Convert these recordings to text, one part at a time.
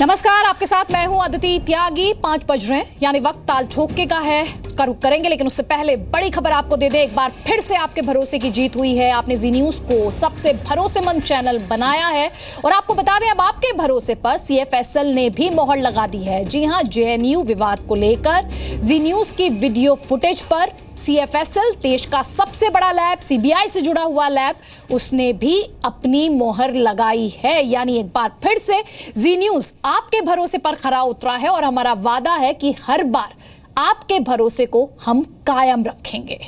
नमस्कार, आपके साथ मैं हूं अदिति त्यागी। 5 बज रहे हैं, यानी वक्त ताल ठोके का है, उसका रुख करेंगे। लेकिन उससे पहले बड़ी खबर आपको दे दे। एक बार फिर से आपके भरोसे की जीत हुई है। आपने जी न्यूज को सबसे भरोसेमंद चैनल बनाया है और आपको बता दें, अब आपके भरोसे पर CFSL ने भी मोहर लगा दी है। जी हां, JNU विवाद को लेकर जी न्यूज की वीडियो फुटेज पर CFSL, देश का सबसे बड़ा लैब, CBI से जुड़ा हुआ लैब, उसने भी अपनी मोहर लगाई है। यानी एक बार फिर से जी न्यूज आपके भरोसे पर खरा उतरा है और हमारा वादा है कि हर बार आपके भरोसे को हम कायम रखेंगे।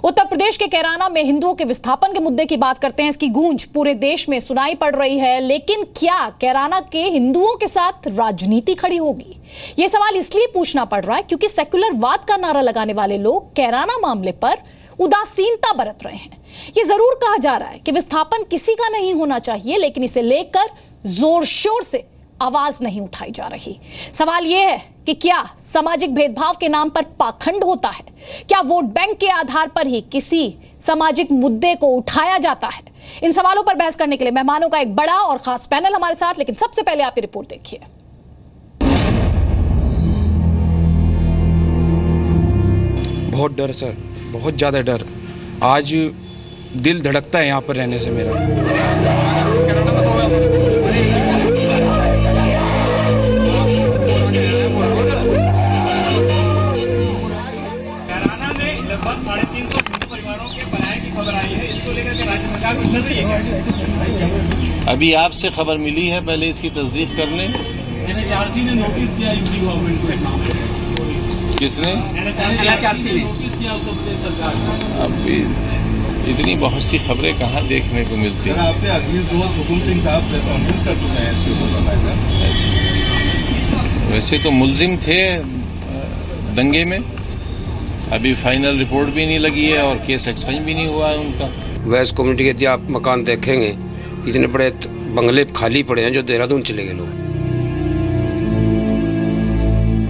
उत्तर प्रदेश के कैराना में हिंदुओं के विस्थापन के मुद्दे की बात करते हैं। इसकी गूंज पूरे देश में सुनाई पड़ रही है। लेकिन क्या कैराना के हिंदुओं के साथ राजनीति खड़ी होगी? यह सवाल इसलिए पूछना पड़ रहा है क्योंकि सेक्युलरवाद का नारा लगाने वाले लोग कैराना मामले पर उदासीनता बरत रहे हैं। यह जरूर कहा जा रहा है कि विस्थापन किसी का नहीं होना चाहिए, लेकिन इसे लेकर जोर शोर से आवाज नहीं उठाई जा रही। सवाल यह है कि क्या सामाजिक भेदभाव के नाम पर पाखंड होता है? क्या वोट बैंक के आधार पर ही किसी सामाजिक मुद्दे को उठाया जाता है? इन सवालों पर बहस करने के लिए मेहमानों का एक बड़ा और खास पैनल हमारे साथ। लेकिन सबसे पहले आप ये रिपोर्ट देखिए। बहुत डर सर, बहुत ज्यादा डर। आज दिल धड़कता है यहाँ पर रहने से मेरा। अभी आपसे खबर मिली है, पहले इसकी तस्दीक कर लें। NHRC ने नोटिस किया यूपी गवर्नमेंट को एक मामले में। किसने? NHRC ने नोटिस किया उत्तर प्रदेश सरकार को। अब इतनी बहुत सी खबरें कहाँ देखने को मिलती हैं। आपने अखिलेश दोस्त हुकुम सिंह साहब प्रेस कॉन्फ्रेंस कर चुके हैं इसके ऊपर। वैसे तो मुल्जिम थे दंगे में, अभी फाइनल रिपोर्ट भी नहीं लगी है और केस एक्सपेंज भी नहीं हुआ है उनका। वैस कम्युनिटी के यदि आप मकान देखेंगे, इतने बड़े बंगले खाली पड़े हैं जो देहरादून चले गए लोग।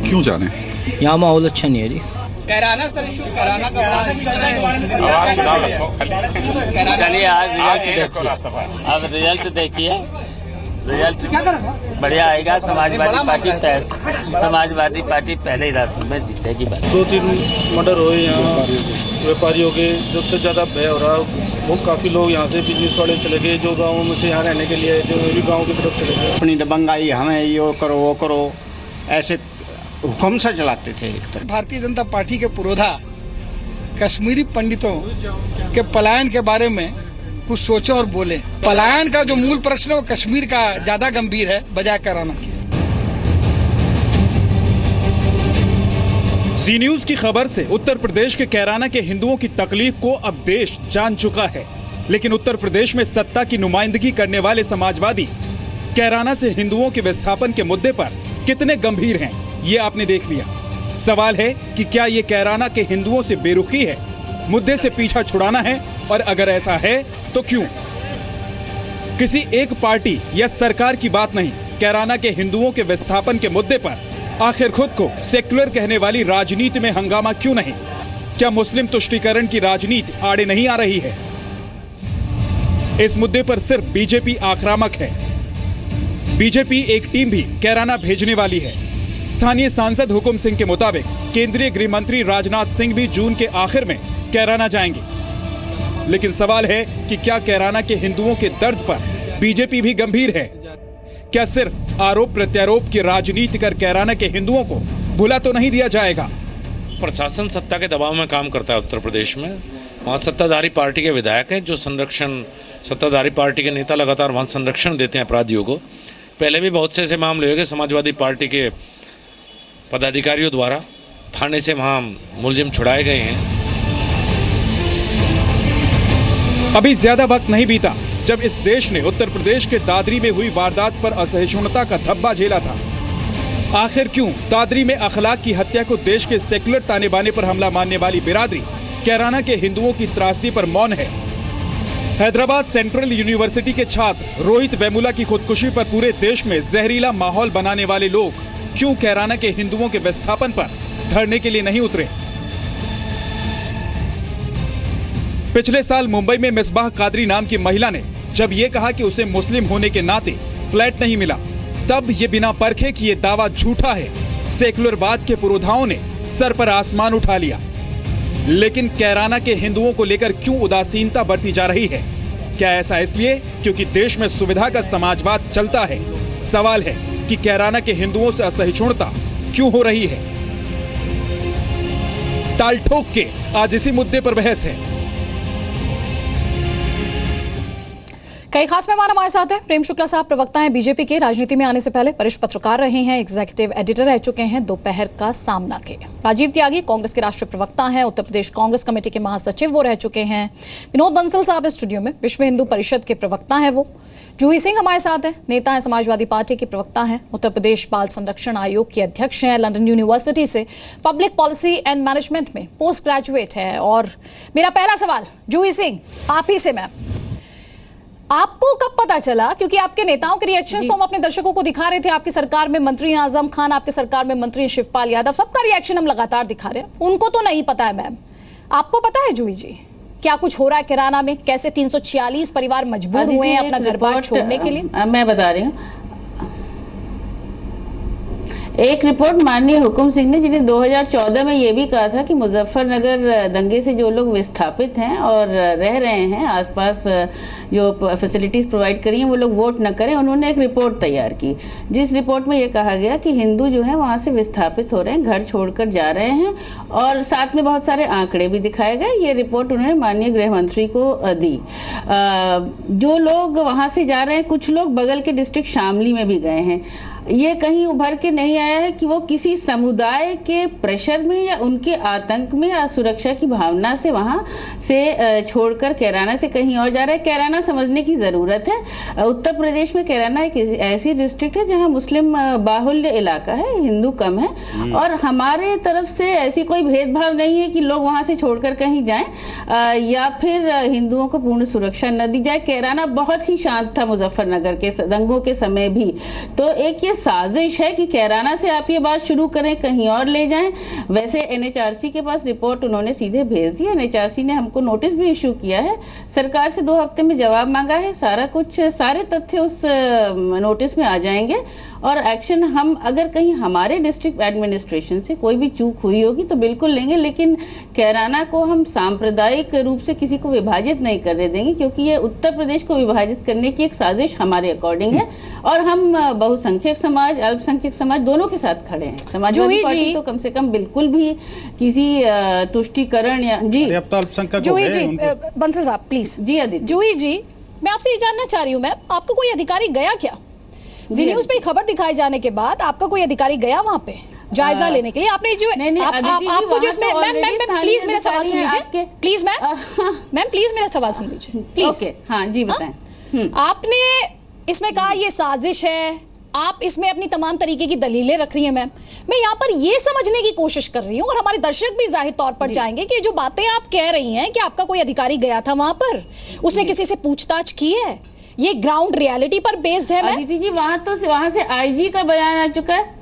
क्यों जाने? यहाँ माहौल अच्छा नहीं है जी। कैराना सर, इशू कैराना का चलिए आज रिजल्ट देखिए। अब रिजल्ट देखिए, रिजल्ट बढ़िया आएगा। समाजवादी पार्टी पहले ही रात में जीतेगी। 2-3 मर्डर हुए यहाँ व्यापारियों के, जब से ज़्यादा भय हो रहा है। वो काफ़ी लोग यहाँ से बिजनेस वाले चले गए, जो गाँव में से यहाँ रहने के लिए, जो भी गाँव की तरफ चले गए। अपनी दबंगाई, हमें ये करो वो करो, ऐसे हुक्म से चलाते थे। एक तरह भारतीय जनता पार्टी के पुरोधा कश्मीरी पंडितों के पलायन के बारे में कुछ सोचो और बोले। पलायन का जो मूल प्रश्न है वो कश्मीर का ज्यादा गंभीर है बजाय कैराना की। जी न्यूज की खबर से उत्तर प्रदेश के कैराना के हिंदुओं की तकलीफ को अब देश जान चुका है। लेकिन उत्तर प्रदेश में सत्ता की नुमाइंदगी करने वाले समाजवादी कैराना से हिंदुओं के विस्थापन के मुद्दे पर कितने गंभीर हैं, ये आपने देख लिया। सवाल है कि क्या ये कैराना के हिंदुओं से बेरुखी है, मुद्दे से पीछा छुड़ाना है, और अगर ऐसा है तो क्यों? किसी एक पार्टी या सरकार की बात नहीं, कैराना के हिंदुओं के विस्थापन के मुद्दे पर आखिर खुद को सेक्युलर कहने वाली राजनीति में हंगामा क्यों नहीं? क्या मुस्लिम तुष्टीकरण की राजनीति आड़े नहीं आ रही है? इस मुद्दे पर सिर्फ बीजेपी आक्रामक है। बीजेपी एक टीम भी कैराना भेजने वाली है। स्थानीय सांसद हुकुम सिंह के मुताबिक केंद्रीय गृह मंत्री राजनाथ सिंह भी जून के आखिर में कैराना जाएंगे। लेकिन सवाल है कि क्या कैराना के हिंदुओं के दर्द पर बीजेपी भी गंभीर है? क्या सिर्फ आरोप प्रत्यारोप की राजनीति कर कैराना के हिंदुओं को भुला तो नहीं दिया जाएगा? प्रशासन सत्ता के दबाव में काम करता है उत्तर प्रदेश में। वहाँ सत्ताधारी पार्टी के विधायक हैं जो संरक्षण, सत्ताधारी पार्टी के नेता लगातार वहाँ संरक्षण देते हैं अपराधियों को। पहले भी बहुत से ऐसे मामले हुए कि समाजवादी पार्टी के पदाधिकारियों द्वारा थाने से वहाँ मुलजिम छुड़ाए गए हैं। अभी ज्यादा वक्त नहीं बीता जब इस देश ने उत्तर प्रदेश के दादरी में हुई वारदात पर असहिष्णुता का धब्बा झेला था। आखिर क्यों दादरी में अखलाक की हत्या को देश के सेक्युलर ताने बाने पर हमला मानने वाली बिरादरी कैराना के हिंदुओं की त्रासदी पर मौन है? हैदराबाद सेंट्रल यूनिवर्सिटी के छात्र रोहित वेमुला की खुदकुशी पर पूरे देश में जहरीला माहौल बनाने वाले लोग क्यों कैराना के हिंदुओं के विस्थापन पर धरने के लिए नहीं उतरे? पिछले साल मुंबई में मिसबाह कादरी नाम की महिला ने जब ये कहा कि उसे मुस्लिम होने के नाते फ्लैट नहीं मिला, तब ये बिना परखे कि ये दावा झूठा है, सेकुलरवाद के पुरोधाओं ने सर पर आसमान उठा लिया। लेकिन कैराना के हिंदुओं को लेकर क्यों उदासीनता बरती जा रही है? क्या ऐसा इसलिए क्योंकि देश में सुविधा का समाजवाद चलता है? सवाल है कि कैराना के हिंदुओं से असहिष्णुता क्यों हो रही है? ताल ठोक के आज इसी मुद्दे पर बहस है। कई खास मेहमान हमारे साथ हैं। प्रेम शुक्ला साहब प्रवक्ता हैं बीजेपी के, राजनीति में आने से पहले वरिष्ठ पत्रकार रहे हैं, एग्जीक्यूटिव एडिटर रह चुके हैं दोपहर का सामना के। राजीव त्यागी कांग्रेस के राष्ट्रीय प्रवक्ता हैं, उत्तर प्रदेश कांग्रेस कमेटी के महासचिव वो रह चुके हैं। विनोद बंसल साहब इस स्टूडियो में विश्व हिंदू परिषद के प्रवक्ता हैं वो। जूही सिंह हमारे साथ हैं, नेता हैं, समाजवादी पार्टी के प्रवक्ता हैं, उत्तर प्रदेश बाल संरक्षण आयोग के अध्यक्ष हैं, लंदन यूनिवर्सिटी से पब्लिक पॉलिसी एंड मैनेजमेंट में पोस्ट ग्रेजुएट है। और मेरा पहला सवाल जूही सिंह आप ही से, मैम, आपको कब पता चला, क्योंकि आपके नेताओं के रिएक्शंस तो हम अपने दर्शकों को दिखा रहे थे, आपकी सरकार में मंत्री आजम खान, आपके सरकार में मंत्री शिवपाल यादव, सबका रिएक्शन हम लगातार दिखा रहे हैं, उनको तो नहीं पता है। मैम आपको पता है जूही जी क्या कुछ हो रहा है कैराना में? कैसे 346 परिवार मजबूर हुए हैं अपना घर बार छोड़ने के लिए? मैं बता रही हूँ, एक रिपोर्ट माननीय हुकुम सिंह ने, जिन्हें 2014 में ये भी कहा था कि मुजफ्फरनगर दंगे से जो लोग विस्थापित हैं और रह रहे हैं, आसपास जो फैसिलिटीज़ प्रोवाइड करी हैं वो लोग वोट न करें, उन्होंने एक रिपोर्ट तैयार की जिस रिपोर्ट में ये कहा गया कि हिंदू जो है वहाँ से विस्थापित हो रहे हैं, घर छोड़कर जा रहे हैं, और साथ में बहुत सारे आंकड़े भी दिखाए गए। ये रिपोर्ट उन्होंने माननीय गृह मंत्री को दी। जो लोग वहाँ से जा रहे हैं, कुछ लोग बगल के डिस्ट्रिक्ट शामली में भी गए हैं। ये कहीं उभर के नहीं आया है कि वो किसी समुदाय के प्रेशर में या उनके आतंक में या सुरक्षा की भावना से वहाँ से छोड़कर कैराना से कहीं और जा रहा है। कैराना समझने की ज़रूरत है। उत्तर प्रदेश में कैराना एक ऐसी डिस्ट्रिक्ट है जहाँ मुस्लिम बाहुल्य इलाका है, हिंदू कम है, और हमारे तरफ से ऐसी कोई भेदभाव नहीं है कि लोग वहाँ से छोड़कर कहीं जाएं या फिर हिंदुओं को पूर्ण सुरक्षा न दी जाए। कैराना बहुत ही शांत था मुजफ्फरनगर के दंगों के समय भी। तो एक साजिश है कि कैराना से आप ये बात शुरू करें, कहीं और ले जाएं। वैसे एनएचआरसी के पास रिपोर्ट उन्होंने सीधे भेज दी। एनएचआरसी ने हमको नोटिस भी इशू किया है, सरकार से 2 हफ्ते में जवाब मांगा है। सारे तथ्य उस नोटिस में आ जाएंगे और एक्शन हम, अगर कहीं हमारे डिस्ट्रिक्ट एडमिनिस्ट्रेशन से कोई भी चूक हुई होगी तो बिल्कुल लेंगे, लेकिन कैराना को हम सांप्रदायिक रूप से किसी को विभाजित नहीं करने देंगे, क्योंकि ये उत्तर प्रदेश को विभाजित करने की एक साजिश हमारे अकॉर्डिंग है। और हम बहुसंख्यक समाज, अल्पसंख्यक समाज दोनों के साथ खड़े हैं। समाजवादी पार्टी तो कम से कम बिल्कुल भी किसी तुष्टीकरण या जी जूही जी, बंसल साहब प्लीज। जी आदित्य। जूही जी, मैं आपसे ये जानना चाह रही हूँ, मैम आपको कोई अधिकारी गया क्या? जी न्यूज पे खबर दिखाए जाने के बाद आपका कोई अधिकारी गया वहाँ पे जायजा लेने के लिए? आपने जो आपको जो इसमें, मैम प्लीज मेरा सवाल सुन लीजिए, प्लीज मैम प्लीज मेरा सवाल सुन लीजिए प्लीज। हाँ जी बताएं। आपने इसमें कहा ये साजिश है, आप इसमें अपनी तमाम तरीके की दलीलें रख रही हैं। मैम मैं यहाँ पर ये समझने की कोशिश कर रही हूँ, और हमारे दर्शक भी जाहिर तौर पर चाहेंगे कि जो बातें आप कह रही हैं कि आपका कोई अधिकारी गया था वहां पर, उसने किसी से पूछताछ की है, ये ग्राउंड रियलिटी पर बेस्ड है? अदिति जी वहां से आईजी का बयान आ चुका है।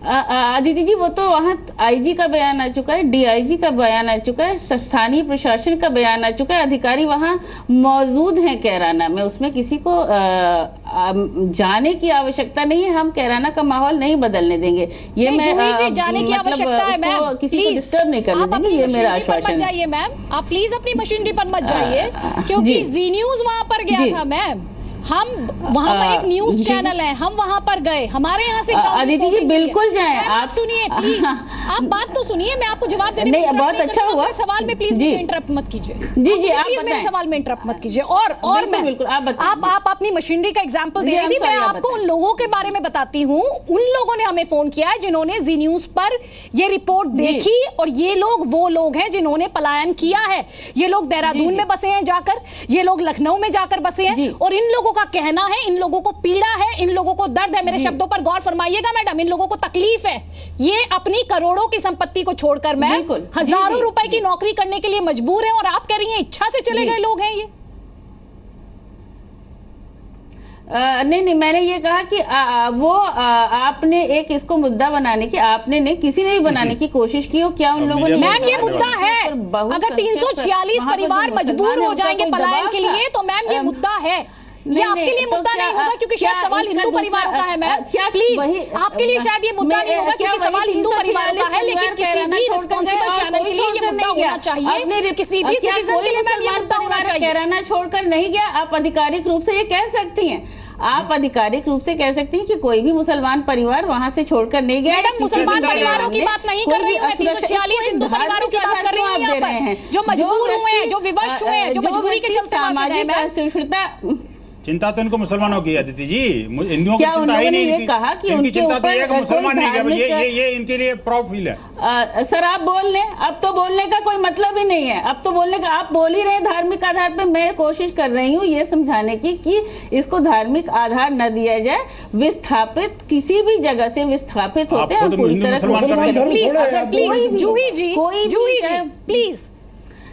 अदिति जी वो तो वहाँ आईजी का बयान आ चुका है, डीआईजी का बयान आ चुका है, स्थानीय प्रशासन का बयान आ चुका है, अधिकारी वहाँ मौजूद हैं कैराना में, उसमें किसी को जाने की आवश्यकता नहीं है। हम कैराना का माहौल नहीं बदलने देंगे। ये मैं जाने की आवश्यकता है मैम, किसी को डिस्टर्ब नहीं करने देंगे, ये मेरा आश्वासन है। मैम आप प्लीज अपनी मशीनरी पर मत जाइए, क्योंकि जी न्यूज वहाँ पर गया था। मैम हम वहाँ पर एक न्यूज चैनल है, हम वहाँ पर गए, हमारे यहाँ से अदिति जी बिल्कुल जाएं। आप सुनिए प्लीज, आप बात तो सुनिए, मैं आपको जवाब देने में बहुत अच्छा हुआ। सवाल में प्लीज मुझे इंटरप्ट मत कीजिए। जी आप प्लीज मेरे सवाल में इंटरप्ट मत कीजिए। और मैं बिल्कुल आप अपनी मशीनरी का एग्जाम्पल दे रही थी, मैं आपको उन लोगों के बारे में बताती हूँ। उन लोगों ने हमें फोन किया है जिन्होंने जी न्यूज पर ये रिपोर्ट देखी, और ये लोग वो लोग हैं जिन्होंने पलायन किया है। ये लोग देहरादून में बसे हैं जाकर, ये लोग लखनऊ में जाकर बसे हैं, और इन लोगों का कहना है, इन लोगों को पीड़ा है, इन लोगों को दर्द है। मेरे शब्दों पर गौर फरमाइएगा मैडम, इन लोगों को तकलीफ है। ये अपनी करोड़ों की संपत्ति को छोड़कर मैं हजारों रुपए की नौकरी करने के लिए मजबूर है, और आप कह रही हैं इच्छा से चले गए लोग हैं ये। नहीं मैंने ये कहा कि आपने एक इसको मुद्दा बनाने की, आपने नहीं किसी ने भी बनाने की कोशिश की हो क्या? उन लोगों ने, मैम ये मुद्दा है, अगर 346 परिवार मजबूर हो जाएंगे पलायन के लिए तो मैम ये मुद्दा है। ये आपके लिए मुद्दा नहीं होगा क्योंकि शायद सवाल हिंदू परिवारों का है मैम, प्लीज आपके लिए शायद ये मुद्दा नहीं होगा क्योंकि सवाल हिंदू परिवारों का है, लेकिन किसी भी रिस्पॉन्सिबल चैनल के लिए ये मुद्दा होना चाहिए, किसी भी सिटीजन के लिए मैम ये मुद्दा होना चाहिए। कैराना छोड़कर नहीं गया, आप आधिकारिक रूप से ये कह सकती हैं, आप आधिकारिक रूप से कह सकती हैं कि कोई भी मुसलमान परिवार वहां से छोड़कर नहीं गया। मैडम मुसलमान परिवारों की बात नहीं कर रही हूँ, 346 हिंदू परिवारों की बात कर रही हूँ यहाँ पर, जो मजबूर हुए, जो विवश हुए, जो मजबूरी के चलते सामाजिक असुरक्षिता। चिंता तो इनको मुसलमानों की अदिति जी, हिंदुओं की क्या चिंता ही नहीं। ये कहा कि इनकी उनके चिंता तो ये है कि ऊपर मुसलमान नहीं कोई गए, ये इनके लिए प्राउड फील है। सर आप बोल लें, अब तो बोलने का कोई मतलब ही नहीं है, अब तो बोलने का आप बोल ही रहे हैं धार्मिक आधार पे। मैं कोशिश कर रही हूँ ये समझाने की कि इसको धार्मिक आधार न दिया जाए, विस्थापित किसी भी जगह से विस्थापित होते हैं पूरी तरह प्लीज जूही जी प्लीज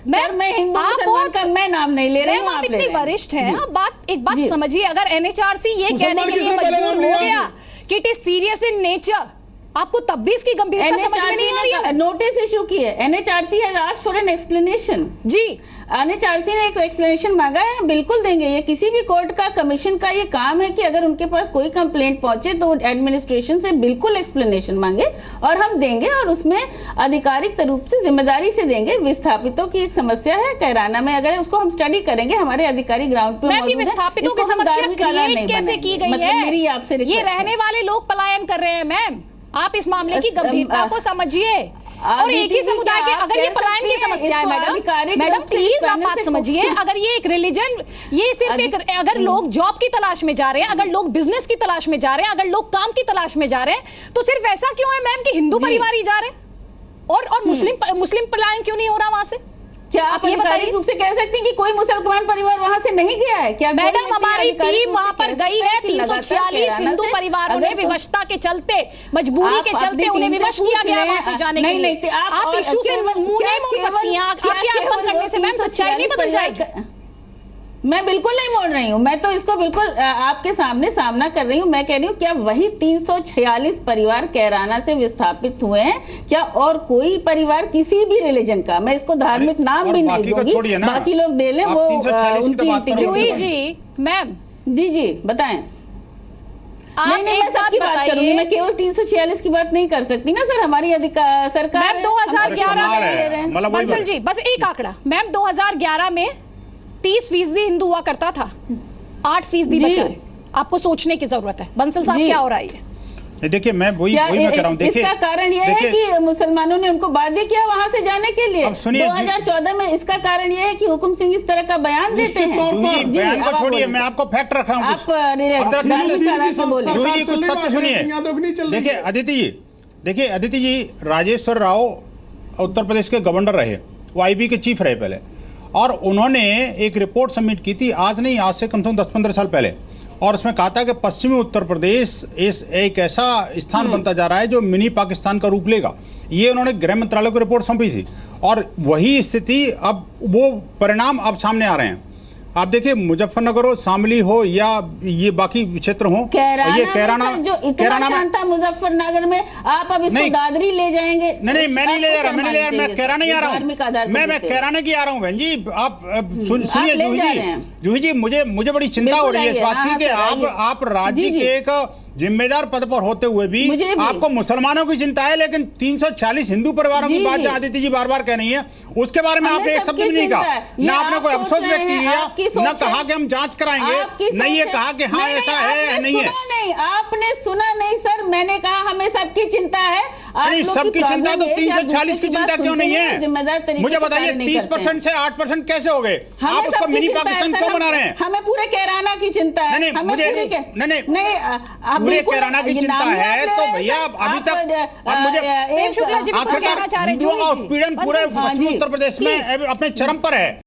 मैं हिंदू मुसलमान का मैं नाम नहीं ले रही हूँ, आप इतनी वरिष्ठ हैं, आप एक बात समझिए, अगर एनएचआरसी ये कहने के लिए मजबूर हो गया कि it is serious in nature, आपको तब भी इसकी गंभीरता समझ में नहीं आ रही है। नोटिस इशू की है, NHRC has asked for an explanation. जी एनएचआरसी ने एक एक्सप्लेनेशन मांगा है, बिल्कुल देंगे। ये किसी भी कोर्ट का कमीशन का ये काम है कि अगर उनके पास कोई कंप्लेंट पहुंचे तो एडमिनिस्ट्रेशन से बिल्कुल एक्सप्लेनेशन मांगे और हम देंगे, और उसमें आधिकारिक रूप से जिम्मेदारी से देंगे। विस्थापितों की एक समस्या है कैराना में, अगर उसको हम स्टडी करेंगे, हमारे अधिकारी ग्राउंड पे विस्थापितों की समस्या क्रिएट कैसे की गई है, मेरी आपसे ये रहने वाले लोग पलायन कर रहे हैं मैम, आप इस मामले की गंभीरता को समझिए। और एक ही समुदाय के, अगर ये पलायन की समस्या है मैडम प्लीज आप बात समझिए, अगर ये एक रिलीजन, ये सिर्फ एक, अगर लोग जॉब की तलाश में जा रहे हैं, अगर लोग बिजनेस की तलाश में जा रहे हैं, अगर लोग काम की तलाश में जा रहे हैं, तो सिर्फ ऐसा क्यों है मैम कि हिंदू परिवार ही जा रहे हैं और मुस्लिम पलायन क्यों नहीं हो रहा वहां से? क्या आप आधिकारिक रूप से कह सकती हैं कि कोई मुसलमान परिवार वहां से नहीं गया है? क्या मैडम हमारी टीम वहां पर गई है, 346 हिंदू परिवारों ने विवशता के चलते, मजबूरी के चलते उन्हें विवश किया गया वहां से जाने के लिए। आप इशू से मुंह नहीं मोड़ सकती हैं, आपकी आंख बंद करने से मैम सच्चाई नहीं बदल जाएगी। मैं बिल्कुल नहीं मोड़ रही हूँ, मैं तो इसको बिल्कुल आपके सामने सामना कर रही हूँ। मैं कह रही हूँ क्या वही 346 परिवार कैराना से विस्थापित हुए हैं, क्या और कोई परिवार किसी भी रिलीजन का, मैं इसको धार्मिक नाम भी नहीं दूंगी, बाकी लोग दे लें, वो उनकी। जूही जी मैम जी बताएं। नहीं, मैं सबकी बात करूंगी, मैं केवल 346 की बात नहीं कर सकती ना सर, हमारी सरकार 2011 में बंसल जी बस एक आंकड़ा मैम, 2011 में 30% हिंदू हुआ करता था, 8% बचा है। आपको सोचने की जरूरत है बंसल साहब, क्या हो रहा है? देखिए मैं वही मैं कह रहा हूं, देखिए इसका कारण यह है कि मुसलमानों ने उनको बाध्य किया वहां से जाने के लिए। 2014 में इसका कारण यह है कि हुकुम सिंह इस तरह का बयान देते हैं। बयान को छोड़िए, मैं आपको फैक्ट रख रहा हूं, देखिए अदिति जी, राजेश्वर राव उत्तर प्रदेश के गवर्नर रहे, वो आईबी के चीफ रहे पहले, और उन्होंने एक रिपोर्ट सबमिट की थी, आज नहीं आज से कम से कम 10-15 साल पहले, और उसमें कहा था कि पश्चिमी उत्तर प्रदेश एक ऐसा स्थान बनता जा रहा है जो मिनी पाकिस्तान का रूप लेगा। ये उन्होंने गृह मंत्रालय को रिपोर्ट सौंपी थी, और वही स्थिति अब वो परिणाम अब सामने आ रहे हैं। आप देखिए मुजफ्फरनगर हो, शामली हो, या ये बाकी क्षेत्र हो, ये कैराना में था, मुजफ्फरनगर में आप अब इसको दादरी ले जाएंगे? नहीं मैं नहीं ले जा रहा, मैं कैराना ही आ रहा हूँ, मैं कैराना की आ रहा हूँ बहन जी। आप सुनिए जूही जी, मुझे बड़ी चिंता हो रही है इस बात की कि आप राज्य के एक जिम्मेदार पद पर होते हुए भी आपको मुसलमानों की चिंता है, लेकिन 340 हिंदू परिवारों की बात आदित्य जी बार बार कह रही है, उसके बारे में आपने एक शब्द भी नहीं कहा, ना आपने कोई अफसोस व्यक्त किया, न कहा कि हम जांच कराएंगे, न ये कहा कि हाँ ऐसा है नहीं है। आपने सुना नहीं सर, मैंने कहा हमें सबकी चिंता है। नहीं सबकी चिंता तो 340 की चिंता क्यों नहीं है? मुझे बताइए 30% से 8% कैसे हो गए? आप उसको मिनी पाकिस्तान क्यों बना रहे हैं? हमें पूरे कैराना की चिंता है। नहीं पूरे कैराना की चिंता है तो भैया अभी तक मुझे आखिरकार हिंदुओं का उत्पीड़न पूरे पश्चिमी उत्तर प्रदेश में अपने चरम पर है,